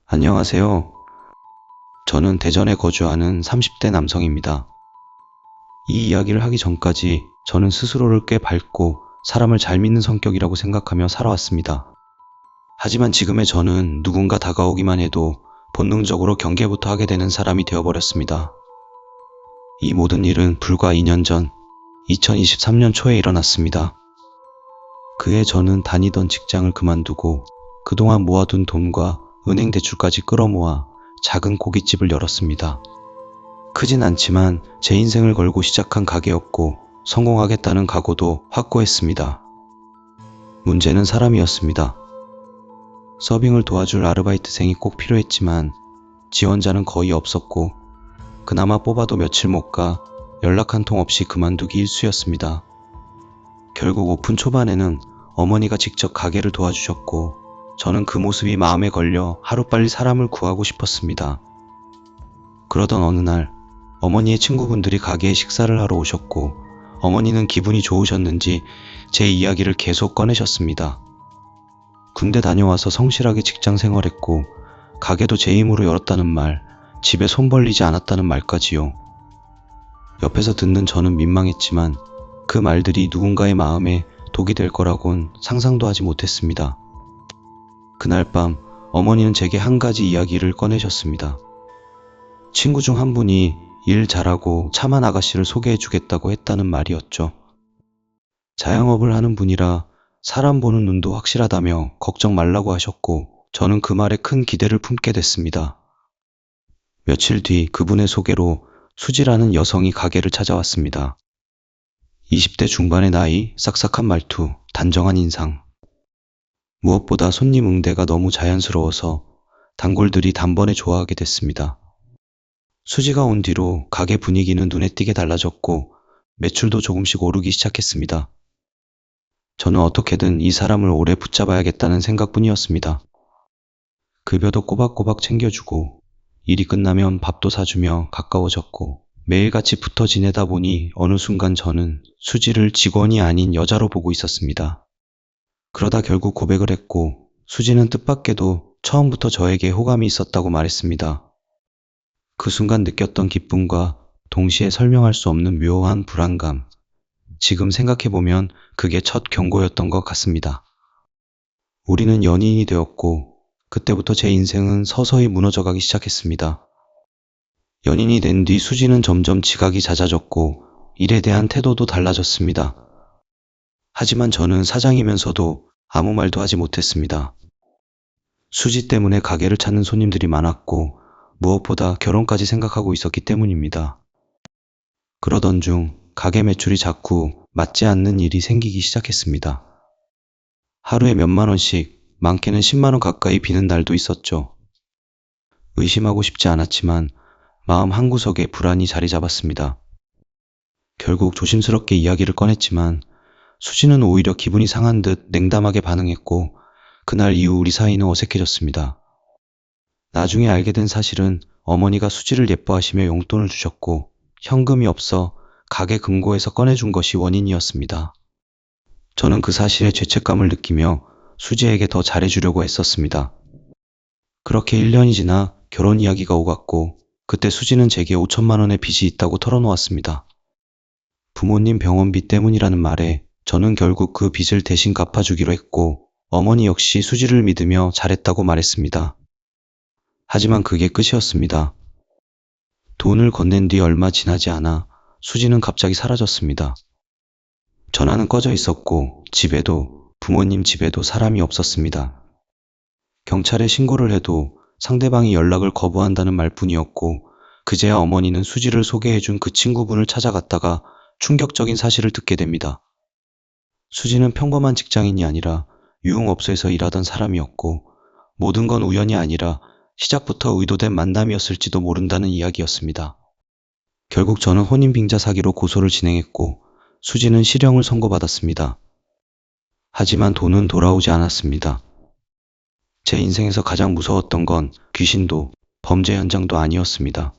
안녕하세요. 저는 대전에 거주하는 30대 남성입니다. 이 이야기를 하기 전까지 저는 스스로를 꽤 밝고 사람을 잘 믿는 성격이라고 생각하며 살아왔습니다. 하지만 지금의 저는 누군가 다가오기만 해도 본능적으로 경계부터 하게 되는 사람이 되어버렸습니다. 이 모든 일은 불과 2년 전 2023년 초에 일어났습니다. 그해 저는 다니던 직장을 그만두고 그동안 모아둔 돈과 은행 대출까지 끌어모아 작은 고깃집을 열었습니다. 크진 않지만 제 인생을 걸고 시작한 가게였고 성공하겠다는 각오도 확고했습니다. 문제는 사람이었습니다. 서빙을 도와줄 아르바이트생이 꼭 필요했지만 지원자는 거의 없었고 그나마 뽑아도 며칠 못 가 연락 한 통 없이 그만두기 일쑤였습니다. 결국 오픈 초반에는 어머니가 직접 가게를 도와주셨고 저는 그 모습이 마음에 걸려 하루빨리 사람을 구하고 싶었습니다. 그러던 어느 날 어머니의 친구분들이 가게에 식사를 하러 오셨고 어머니는 기분이 좋으셨는지 제 이야기를 계속 꺼내셨습니다. 군대 다녀와서 성실하게 직장 생활했고 가게도 제 힘으로 열었다는 말, 집에 손 벌리지 않았다는 말까지요. 옆에서 듣는 저는 민망했지만 그 말들이 누군가의 마음에 독이 될 거라곤 상상도 하지 못했습니다. 그날 밤 어머니는 제게 한 가지 이야기를 꺼내셨습니다. 친구 중 한 분이 일 잘하고 참한 아가씨를 소개해 주겠다고 했다는 말이었죠. 자영업을 하는 분이라 사람 보는 눈도 확실하다며 걱정 말라고 하셨고 저는 그 말에 큰 기대를 품게 됐습니다. 며칠 뒤 그분의 소개로 수지라는 여성이 가게를 찾아왔습니다. 20대 중반의 나이, 싹싹한 말투, 단정한 인상. 무엇보다 손님 응대가 너무 자연스러워서 단골들이 단번에 좋아하게 됐습니다. 수지가 온 뒤로 가게 분위기는 눈에 띄게 달라졌고 매출도 조금씩 오르기 시작했습니다. 저는 어떻게든 이 사람을 오래 붙잡아야겠다는 생각뿐이었습니다. 급여도 꼬박꼬박 챙겨주고 일이 끝나면 밥도 사주며 가까워졌고 매일같이 붙어 지내다 보니 어느 순간 저는 수지를 직원이 아닌 여자로 보고 있었습니다. 그러다 결국 고백을 했고 수지는 뜻밖에도 처음부터 저에게 호감이 있었다고 말했습니다. 그 순간 느꼈던 기쁨과 동시에 설명할 수 없는 묘한 불안감. 지금 생각해보면 그게 첫 경고였던 것 같습니다. 우리는 연인이 되었고 그때부터 제 인생은 서서히 무너져가기 시작했습니다. 연인이 된 뒤 수지는 점점 지각이 잦아졌고 일에 대한 태도도 달라졌습니다. 하지만 저는 사장이면서도 아무 말도 하지 못했습니다. 수지 때문에 가게를 찾는 손님들이 많았고 무엇보다 결혼까지 생각하고 있었기 때문입니다. 그러던 중 가게 매출이 자꾸 맞지 않는 일이 생기기 시작했습니다. 하루에 몇만 원씩, 많게는 10만 원 가까이 비는 날도 있었죠. 의심하고 싶지 않았지만 마음 한구석에 불안이 자리 잡았습니다. 결국 조심스럽게 이야기를 꺼냈지만 수지는 오히려 기분이 상한 듯 냉담하게 반응했고 그날 이후 우리 사이는 어색해졌습니다. 나중에 알게 된 사실은 어머니가 수지를 예뻐하시며 용돈을 주셨고 현금이 없어 가게 금고에서 꺼내준 것이 원인이었습니다. 저는 그 사실에 죄책감을 느끼며 수지에게 더 잘해주려고 애썼습니다. 그렇게 1년이 지나 결혼 이야기가 오갔고 그때 수지는 제게 5천만 원의 빚이 있다고 털어놓았습니다. 부모님 병원비 때문이라는 말에 저는 결국 그 빚을 대신 갚아주기로 했고 어머니 역시 수지를 믿으며 잘했다고 말했습니다. 하지만 그게 끝이었습니다. 돈을 건넨 뒤 얼마 지나지 않아 수지는 갑자기 사라졌습니다. 전화는 꺼져 있었고 집에도 부모님 집에도 사람이 없었습니다. 경찰에 신고를 해도 상대방이 연락을 거부한다는 말뿐이었고 그제야 어머니는 수지를 소개해준 그 친구분을 찾아갔다가 충격적인 사실을 듣게 됩니다. 수지는 평범한 직장인이 아니라 유흥업소에서 일하던 사람이었고 모든 건 우연이 아니라 시작부터 의도된 만남이었을지도 모른다는 이야기였습니다. 결국 저는 혼인빙자 사기로 고소를 진행했고 수지는 실형을 선고받았습니다. 하지만 돈은 돌아오지 않았습니다. 제 인생에서 가장 무서웠던 건 귀신도 범죄 현장도 아니었습니다.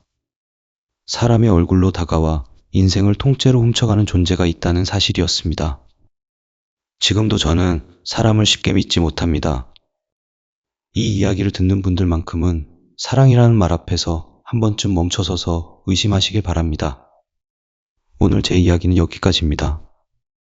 사람의 얼굴로 다가와 인생을 통째로 훔쳐가는 존재가 있다는 사실이었습니다. 지금도 저는 사람을 쉽게 믿지 못합니다. 이 이야기를 듣는 분들만큼은 사랑이라는 말 앞에서 한 번쯤 멈춰서서 의심하시길 바랍니다. 오늘 제 이야기는 여기까지입니다.